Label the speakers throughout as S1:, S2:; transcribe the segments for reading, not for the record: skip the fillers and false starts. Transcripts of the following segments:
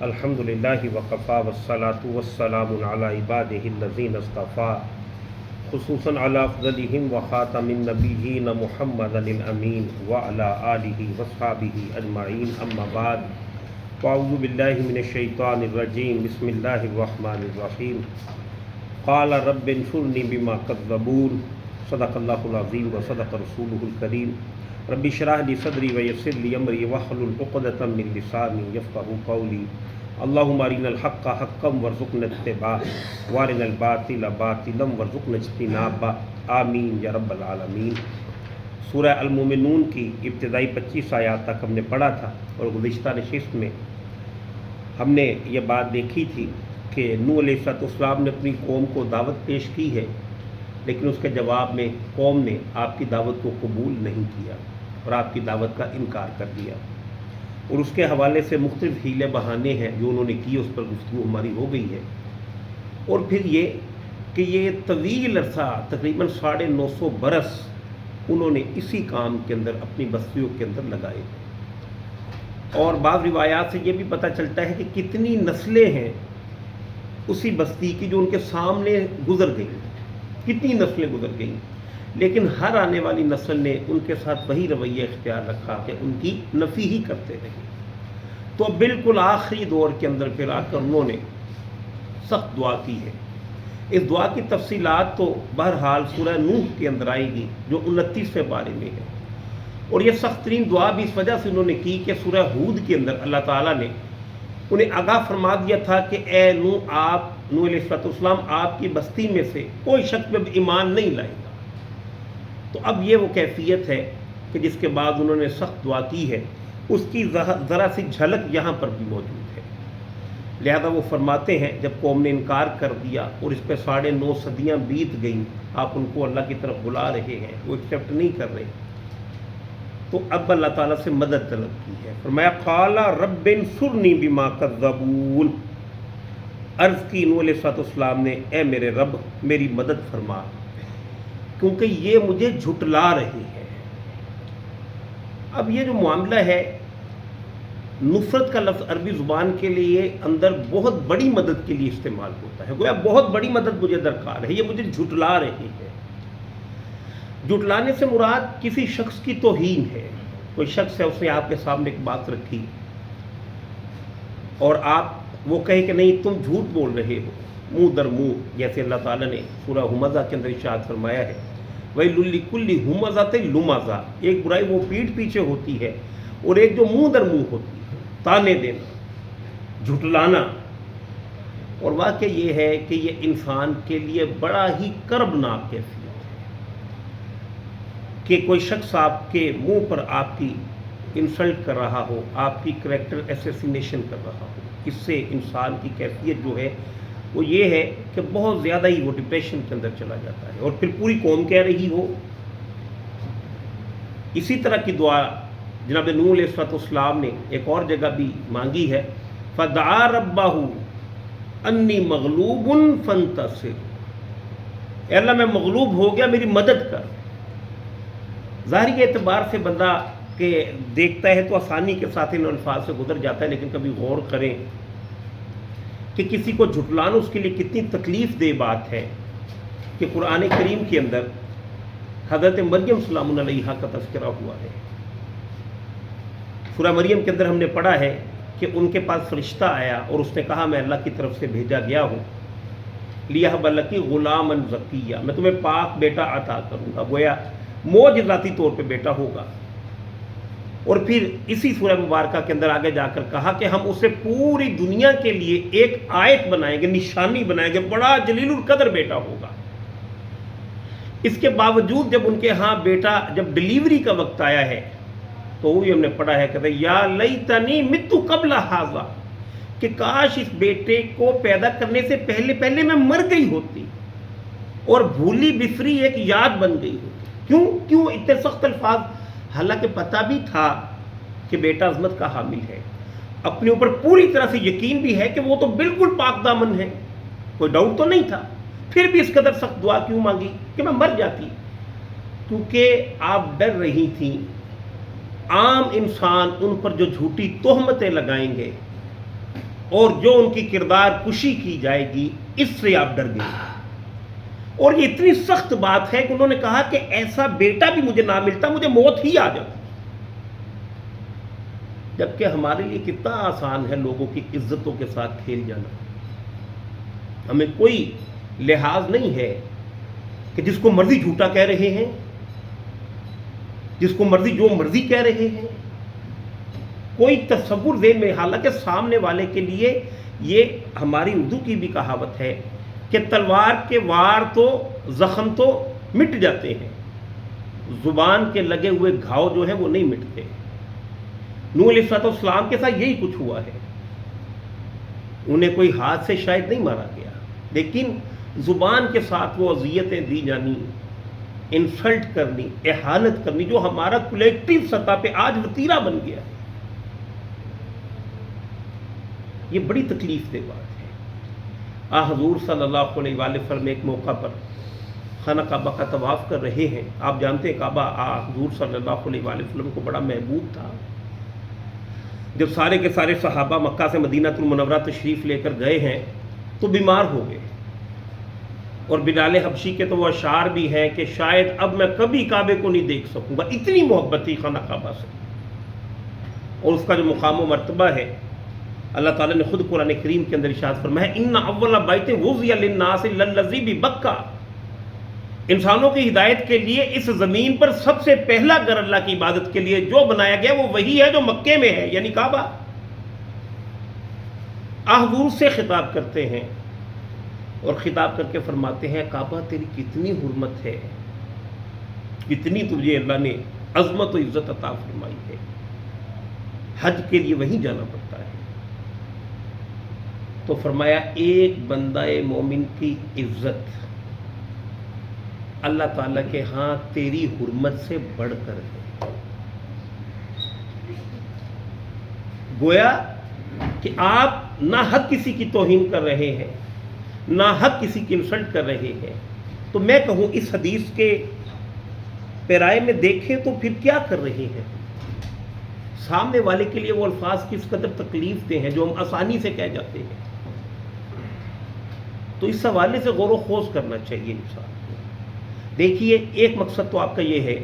S1: الحمدللہ وقفا والصلاة والسلام علی عبادہ الذین اصطفیٰ خصوصاً علی افضلہم وخاتم النبیین محمد الامین وعلی آلہ واصحابہ اجمعین اما بعد فاعوذ باللہ من الشیطان الرجیم بسم اللہ الرحمن الرحیم قال رب انصرنی بما کذبون صدق اللہ العظیم وصدق رسولہ الکریم رب اشرح لی صدری ویسر لی امری واحلل عقدۃ من لسانی یفقہوا قولی اللہم ارنا الحق حقا وارزقنا اتباعہ وارنا الباطل باطلا وارزقنا اجتنابہ آمین یا رب العالمین۔ سورہ المومنون کی ابتدائی 25 آیات تک ہم نے پڑھا تھا، اور گزشتہ نشست میں ہم نے یہ بات دیکھی تھی کہ نوح علیہ السلام نے اپنی قوم کو دعوت پیش کی ہے، لیکن اس کے جواب میں قوم نے آپ کی دعوت کو قبول نہیں کیا اور آپ کی دعوت کا انکار کر دیا، اور اس کے حوالے سے مختلف حیلے بہانے ہیں جو انہوں نے کی، اس پر گفتگو ہماری ہو گئی ہے۔ اور پھر یہ کہ یہ طویل عرصہ تقریباً 950 برس انہوں نے اسی کام کے اندر اپنی بستیوں کے اندر لگائے، اور بعض روایات سے یہ بھی پتہ چلتا ہے کہ کتنی نسلیں ہیں اسی بستی کی جو ان کے سامنے گزر گئیں، کتنی نسلیں گزر گئیں، لیکن ہر آنے والی نسل نے ان کے ساتھ وہی رویہ اختیار رکھا کہ ان کی نفی ہی کرتے رہے۔ تو بالکل آخری دور کے اندر پھر آ کر انہوں نے سخت دعا کی ہے۔ اس دعا کی تفصیلات تو بہرحال سورہ نوح کے اندر آئے گی جو 29ویں پارے میں ہے، اور یہ سخت ترین دعا بھی اس وجہ سے انہوں نے کی کہ سورہ ہود کے اندر اللہ تعالیٰ نے انہیں آگاہ فرما دیا تھا کہ اے نوح علیہ السلام آپ کی بستی میں سے کوئی شخص اب ایمان نہیں لائے گا۔ تو اب یہ وہ کیفیت ہے کہ جس کے بعد انہوں نے سخت دعا کی ہے، اس کی ذرا سی جھلک یہاں پر بھی موجود ہے۔ لہذا وہ فرماتے ہیں جب قوم نے انکار کر دیا اور اس پہ 9.5 صدیاں بیت گئیں، آپ ان کو اللہ کی طرف بلا رہے ہیں، وہ ایکسیپٹ نہیں کر رہے، تو اب اللہ تعالیٰ سے مدد طلب کی ہے۔ فرمایا قال رب انصرنی بما کذبون، عرض کی نوح علیہ السلام نے اے میرے رب میری مدد فرما، کیونکہ یہ مجھے جھٹلا رہے ہیں۔ اب یہ جو معاملہ ہے، نصرت کا لفظ عربی زبان کے لیے اندر بہت بڑی مدد کے لیے استعمال ہوتا ہے، گویا بہت بڑی مدد مجھے درکار ہے، یہ مجھے جھٹلا رہے ہیں۔ جھٹلانے سے مراد کسی شخص کی توہین ہے۔ کوئی شخص ہے، اس نے آپ کے سامنے ایک بات رکھی اور وہ کہے کہ نہیں تم جھوٹ بول رہے ہو، منہ در منہ، جیسے اللہ تعالیٰ نے سورہ ہمزہ کے اندر ارشاد فرمایا ہے وَيْلٌ لِّكُلِّ ہُمَزَةٍ لُمَزَةٍ، ایک برائی وہ پیٹھ پیچھے ہوتی ہے اور ایک جو منہ در منہ ہوتی ہے، تانے دینا، جھٹلانا۔ اور واقعہ یہ ہے کہ یہ انسان کے لیے بڑا ہی کربناک کیفیت ہے کہ کوئی شخص آپ کے منہ پر آپ کی انسلٹ کر رہا ہو، آپ کی کریکٹر ایسیسینیشن کر رہا ہو۔ اس سے انسان کی کیفیت جو ہے وہ یہ ہے کہ بہت زیادہ ہی وہ ڈپریشن کے اندر چلا جاتا ہے، اور پھر پوری قوم کہہ رہی ہو۔ اسی طرح کی دعا جناب نوح علیہ السلام نے ایک اور جگہ بھی مانگی ہے، فدعا ربہ انی مغلوب فانتصر، اے اللہ میں مغلوب ہو گیا میری مدد کر۔ ظاہری اعتبار سے بندہ کہ دیکھتا ہے تو آسانی کے ساتھ ان الفاظ سے گزر جاتا ہے، لیکن کبھی غور کریں کہ کسی کو جھٹلانا اس کے لیے کتنی تکلیف دہ بات ہے، کہ قرآن کریم کے اندر حضرت مریم سلام علیہا کا تذکرہ ہوا ہے۔ سورہ مریم کے اندر ہم نے پڑھا ہے کہ ان کے پاس فرشتہ آیا اور اس نے کہا میں اللہ کی طرف سے بھیجا گیا ہوں، لیہب لکی غلاما زکیہ، میں تمہیں پاک بیٹا عطا کروں گا، گویا معجزاتی طور پہ بیٹا ہوگا۔ اور پھر اسی سورہ مبارکہ کے اندر آگے جا کر کہا کہ ہم اسے پوری دنیا کے لیے ایک آیت بنائیں گے، نشانی بنائیں گے، بڑا جلیل القدر بیٹا ہوگا۔ اس کے باوجود جب ان کے ہاں بیٹا جب ڈیلیوری کا وقت آیا ہے تو وہی ہم نے پڑھا ہے کہ یا لیتنی مت قبل ھذا، کہ کاش اس بیٹے کو پیدا کرنے سے پہلے پہلے میں مر گئی ہوتی اور بھولی بسری ایک یاد بن گئی ہوتی۔ کیوں اتنے سخت الفاظ؟ حالانکہ پتہ بھی تھا کہ بیٹا عظمت کا حامل ہے، اپنے اوپر پوری طرح سے یقین بھی ہے کہ وہ تو بالکل پاک دامن ہے، کوئی ڈاؤٹ تو نہیں تھا، پھر بھی اس قدر سخت دعا کیوں مانگی کہ میں مر جاتی؟ کیونکہ آپ ڈر رہی تھیں عام انسان ان پر جو جھوٹی تہمتیں لگائیں گے اور جو ان کی کردار کشی کی جائے گی اس سے آپ ڈر گئے. اور یہ اتنی سخت بات ہے کہ انہوں نے کہا کہ ایسا بیٹا بھی مجھے نہ ملتا، مجھے موت ہی آ جاتی. جبکہ ہمارے لیے کتنا آسان ہے لوگوں کی عزتوں کے ساتھ کھیل جانا. ہمیں کوئی لحاظ نہیں ہے کہ جس کو مرضی جھوٹا کہہ رہے ہیں، جس کو مرضی جو مرضی کہہ رہے ہیں. کوئی تصور ذہن میں، حالانکہ سامنے والے کے لیے یہ ہماری اردو کی بھی کہاوت ہے کہ تلوار کے وار تو زخم تو مٹ جاتے ہیں، زبان کے لگے ہوئے گھاؤ جو ہیں وہ نہیں مٹتے. نوح علیہ السلام کے ساتھ یہی کچھ ہوا ہے. انہیں کوئی ہاتھ سے شاید نہیں مارا گیا، لیکن زبان کے ساتھ وہ اذیتیں دی جانی، انسلٹ کرنی، اہانت کرنی، جو ہمارا کلیکٹیو سطح پہ آج وتیرہ بن گیا ہے. یہ بڑی تکلیف دہ بات ہے. حضور صلی اللہ علیہ وآلہ وسلم ایک موقع پر خانہ کعبہ کا طواف کر رہے ہیں. آپ جانتے ہیں کعبہ حضور صلی اللہ علیہ وآلہ وسلم کو بڑا محبوب تھا. جب سارے کے سارے صحابہ مکہ سے مدینہ المنورہ تشریف لے کر گئے ہیں تو بیمار ہو گئے، اور بلال حبشی کے تو وہ اشعار بھی ہیں کہ شاید اب میں کبھی کعبے کو نہیں دیکھ سکوں گا. اتنی محبت تھی خانہ کعبہ سے. اور اس کا جو مقام و مرتبہ ہے، اللہ تعالیٰ نے خود قرآن کریم کے اندر ارشاد فرمایا ان اول بیت وضع للناس للذی ببکہ، انسانوں کی ہدایت کے لیے اس زمین پر سب سے پہلا گھر اللہ کی عبادت کے لیے جو بنایا گیا وہ وہی ہے جو مکے میں ہے، یعنی کعبہ. حضور سے خطاب کرتے ہیں اور خطاب کر کے فرماتے ہیں کعبہ تیری کتنی حرمت ہے، کتنی تجھے اللہ نے عظمت و عزت عطا فرمائی ہے، حج کے لیے وہیں جانا پڑتا ہے. تو فرمایا ایک بندہ مومن کی عزت اللہ تعالیٰ کے ہاں تیری حرمت سے بڑھ کر ہے. گویا کہ آپ نہ حق کسی کی توہین کر رہے ہیں، نہ حق کسی کی انسلٹ کر رہے ہیں. تو میں کہوں اس حدیث کے پیرائے میں دیکھیں تو پھر کیا کر رہے ہیں. سامنے والے کے لیے وہ الفاظ کس قدر تکلیف دہ ہیں جو ہم آسانی سے کہہ جاتے ہیں. تو اس حوالے سے غور و خوض کرنا چاہیے انسان کو. دیکھیے ایک مقصد تو آپ کا یہ ہے،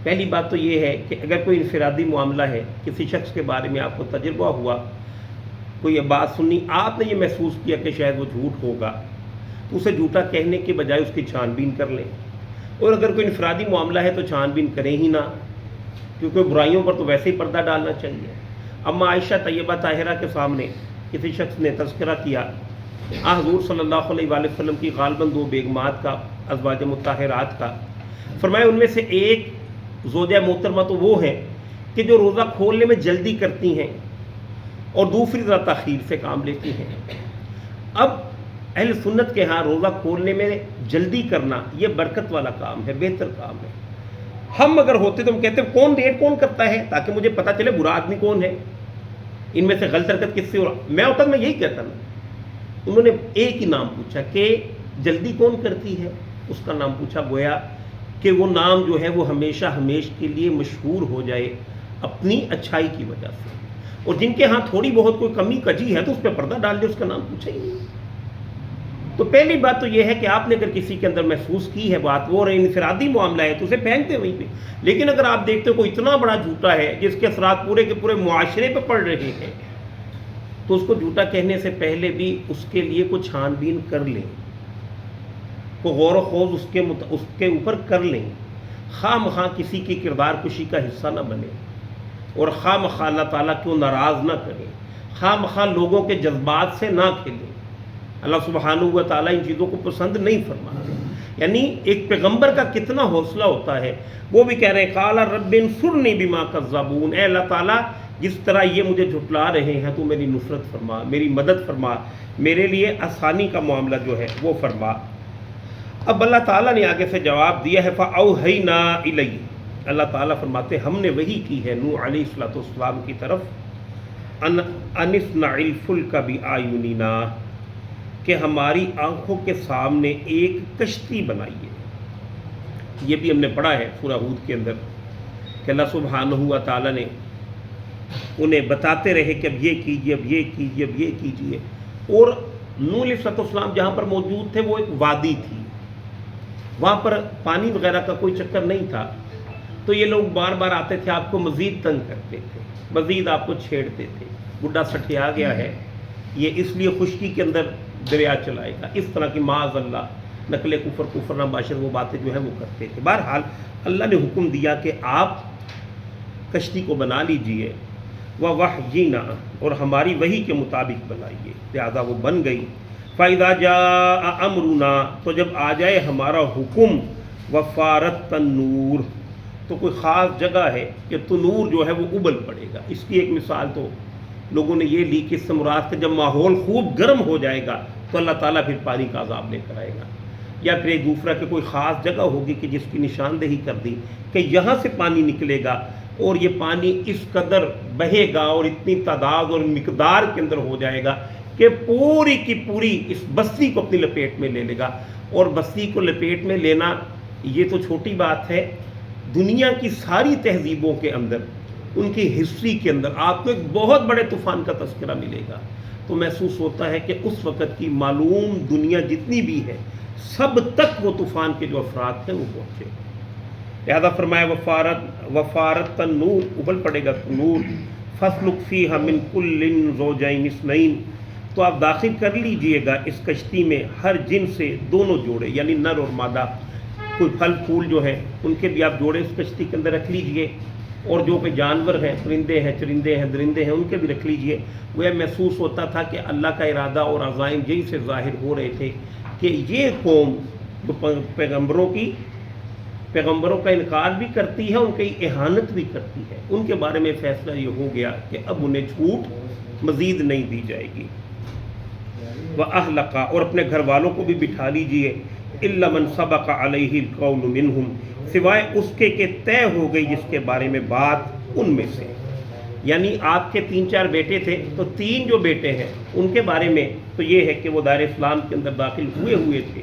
S1: پہلی بات تو یہ ہے کہ اگر کوئی انفرادی معاملہ ہے، کسی شخص کے بارے میں آپ کو تجربہ ہوا، کوئی یہ بات سنی، آپ نے یہ محسوس کیا کہ شاید وہ جھوٹ ہوگا، تو اسے جھوٹا کہنے کے بجائے اس کی چھان بین کر لیں. اور اگر کوئی انفرادی معاملہ ہے تو چھان بین کریں ہی نہ، کیونکہ برائیوں پر تو ویسے ہی پردہ ڈالنا چاہیے. اما عائشہ طیبہ طاہرہ کے سامنے کسی شخص نے تذکرہ کیا حضور صلی اللہ علیہ وآلہ وسلم کی غالباً 2 بیگمات کا، ازواج مطہرات کا. فرمایا ان میں سے ایک زوجہ محترمہ تو وہ ہے کہ جو روزہ کھولنے میں جلدی کرتی ہیں اور دوسری ذرا تاخیر سے کام لیتی ہیں. اب اہل سنت کے ہاں روزہ کھولنے میں جلدی کرنا یہ برکت والا کام ہے، بہتر کام ہے. ہم اگر ہوتے تو ہم کہتے ہیں کون ڈیٹ کون کرتا ہے تاکہ مجھے پتہ چلے برا آدمی کون ہے، ان میں سے غلط حرکت کس سے ہو رہا. میں ہوتا میں یہی کہتا نا. انہوں نے ایک ہی نام پوچھا کہ جلدی کون کرتی ہے، اس کا نام پوچھا. گویا کہ وہ نام جو ہے وہ ہمیشہ ہمیش کے لیے مشہور ہو جائے اپنی اچھائی کی وجہ سے. اور جن کے ہاں تھوڑی بہت کوئی کمی کجی ہے تو اس پہ پردہ ڈال دے، اس کا نام پوچھا ہی نہیں. تو پہلی بات تو یہ ہے کہ آپ نے اگر کسی کے اندر محسوس کی ہے بات، وہ انفرادی معاملہ ہے تو اسے پھینک دیں وہیں پہ. لیکن اگر آپ دیکھتے ہو کوئی اتنا بڑا جھوٹا ہے جس کے اثرات پورے کے پورے معاشرے پہ پڑ رہے ہیں، تو اس کو جھوٹا کہنے سے پہلے بھی اس کے لیے کچھ چھان بین کر لیں، کو غور و خوض اس کے اوپر کر لیں. خواہ مخواہ کسی کی کردار کشی کا حصہ نہ بنے، اور خواہ مخواہ اللہ تعالیٰ کو ناراض نہ کریں، خواہ مخواہ لوگوں کے جذبات سے نہ کھلیں. اللہ سبحانہ و تعالیٰ ان چیزوں کو پسند نہیں فرماتے. یعنی ایک پیغمبر کا کتنا حوصلہ ہوتا ہے، وہ بھی کہہ رہے ہیں قال رب انصرنی بما کذبون، اے اللہ تعالیٰ جس طرح یہ مجھے جھٹلا رہے ہیں تو میری نصرت فرما، میری مدد فرما، میرے لیے آسانی کا معاملہ جو ہے وہ فرما. اب اللہ تعالیٰ نے آگے سے جواب دیا ہے فَأَوْحَيْنَا إِلَيْهِ، اللہ تعالیٰ فرماتے ہم نے وحی کی ہے نوح علیہ السلام کی طرف أَنِ اصْنَعِ الْفُلْكَ بِأَعْيُنِنَا، کہ ہماری آنکھوں کے سامنے ایک کشتی بنائیے. یہ بھی ہم نے پڑھا ہے سورہ ہود کے اندر کہ اللہ سبحانہ و تعالیٰ نے انہیں بتاتے رہے کہ اب یہ کیجیے، اب یہ کیجیے، اب یہ کیجیے۔ اور نوح علیہ السلام جہاں پر موجود تھے وہ ایک وادی تھی، وہاں پر پانی وغیرہ کا کوئی چکر نہیں تھا، تو یہ لوگ بار بار آتے تھے، آپ کو مزید تنگ کرتے تھے، مزید آپ کو چھیڑتے تھے، بڈھا سٹھیا گیا ہے، یہ اس لیے خشکی کے اندر دریا چلائے گا، اس طرح کی معاذ اللہ نقل کفر نباشر وہ باتیں جو ہے وہ کرتے تھے۔ بہرحال اللہ نے حکم دیا کہ آپ کشتی کو بنا لیجئے، وَوَحْيِنَا، اور ہماری وحی کے مطابق بنائیے، لہذا وہ بن گئی۔ فَإِذَا جَاءَ أَمْرُنَا، تو جب آ جائے ہمارا حکم، وَفَارَتِ النُّورُ، تو کوئی خاص جگہ ہے کہ تنور جو ہے وہ ابل پڑے گا۔ اس کی ایک مثال تو لوگوں نے یہ لی کہ اس سے مراد کہ جب ماحول خوب گرم ہو جائے گا تو اللہ تعالیٰ پھر پانی کا عذاب لے کر آئے گا، یا پھر ایک دوسرا کہ کوئی خاص جگہ ہوگی کہ جس کی نشاندہی کر دی کہ یہاں سے پانی نکلے گا، اور یہ پانی اس قدر بہے گا اور اتنی تعداد اور مقدار کے اندر ہو جائے گا کہ پوری کی پوری اس بستی کو اپنی لپیٹ میں لے لے گا۔ اور بستی کو لپیٹ میں لینا یہ تو چھوٹی بات ہے، دنیا کی ساری تہذیبوں کے اندر، ان کی ہسٹری کے اندر آپ کو ایک بہت بڑے طوفان کا تذکرہ ملے گا، تو محسوس ہوتا ہے کہ اس وقت کی معلوم دنیا جتنی بھی ہے سب تک وہ طوفان کے جو افراد ہیں وہ پہنچے۔ لہذا فرمایا وفارت النور، ابل پڑے گا نور، فَاسْلُكْ فِيهَا مِنْ كُلٍّ زَوْجَيْنِ اثْنَيْنِ، تو آپ داخل کر لیجئے گا اس کشتی میں ہر جن سے دونوں جوڑے، یعنی نر اور مادہ، کوئی پھل پھول جو ہے ان کے بھی آپ جوڑے اس کشتی کے اندر رکھ لیجئے، اور جو کہ جانور ہیں، پرندے ہیں، چرندے ہیں، درندے ہیں، ان کے بھی رکھ لیجئے۔ وہ محسوس ہوتا تھا کہ اللہ کا ارادہ اور عزائم یہی سے ظاہر ہو رہے تھے کہ یہ قوم جو پیغمبروں کا انکار بھی کرتی ہے، ان کی اہانت بھی کرتی ہے، ان کے بارے میں فیصلہ یہ ہو گیا کہ اب انہیں چھوٹ مزید نہیں دی جائے گی۔ وَأَهْلَكَ، اور اپنے گھر والوں کو بھی بٹھا لیجئے، إِلَّا مَنْ سَبَقَ عَلَيْهِ الْقَوْلُ مِنْهُمْ، سوائے اس کے کہ طے ہو گئی جس کے بارے میں بات ان میں سے۔ یعنی آپ کے 3-4 بیٹے تھے، تو 3 جو بیٹے ہیں ان کے بارے میں تو یہ ہے کہ وہ دار اسلام کے اندر داخل ہوئے تھے،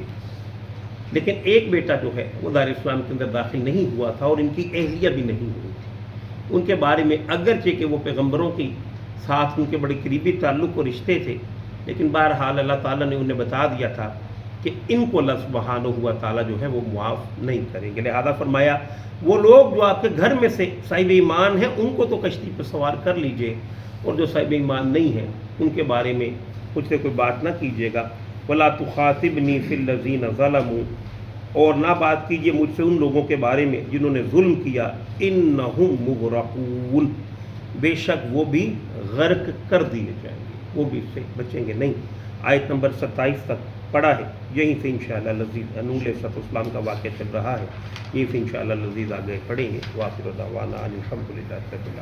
S1: لیکن ایک بیٹا جو ہے وہ دار اسلام کے اندر داخل نہیں ہوا تھا، اور ان کی اہلیہ بھی نہیں ہوئی تھی۔ ان کے بارے میں اگرچہ کہ وہ پیغمبروں کے ساتھ ان کے بڑے قریبی تعلق اور رشتے تھے، لیکن بہرحال اللہ تعالیٰ نے انہیں بتا دیا تھا کہ ان کو اللہ سبحانہ ہوا تعالیٰ جو ہے وہ معاف نہیں کریں گے۔ لہذا فرمایا وہ لوگ جو آپ کے گھر میں سے صاحب ایمان ہیں ان کو تو کشتی پہ سوار کر لیجئے، اور جو صاحب ایمان نہیں ہیں ان کے بارے میں کچھ سے کوئی بات نہ کیجیے گا۔ وَلَا تُخَاطِبْنِي فِي الَّذِينَ ظَلَمُوا، اور نہ بات کیجیے مجھ سے ان لوگوں کے بارے میں جنہوں نے ظلم کیا، إِنَّهُمْ مُغْرَقُونَ، بے شک وہ بھی غرق کر دیے جائیں گے، وہ بھی اس سے بچیں گے نہیں۔ آیت نمبر 27 تک پڑھا ہے، یہیں سے انشاءاللہ لذیذ نوح علیہ السلام کا واقعہ چل رہا ہے، یہیں سے انشاءاللہ لذیذ آگے پڑھیں گے۔ وآخر دعوانا ان الحمد للہ رب العالمین۔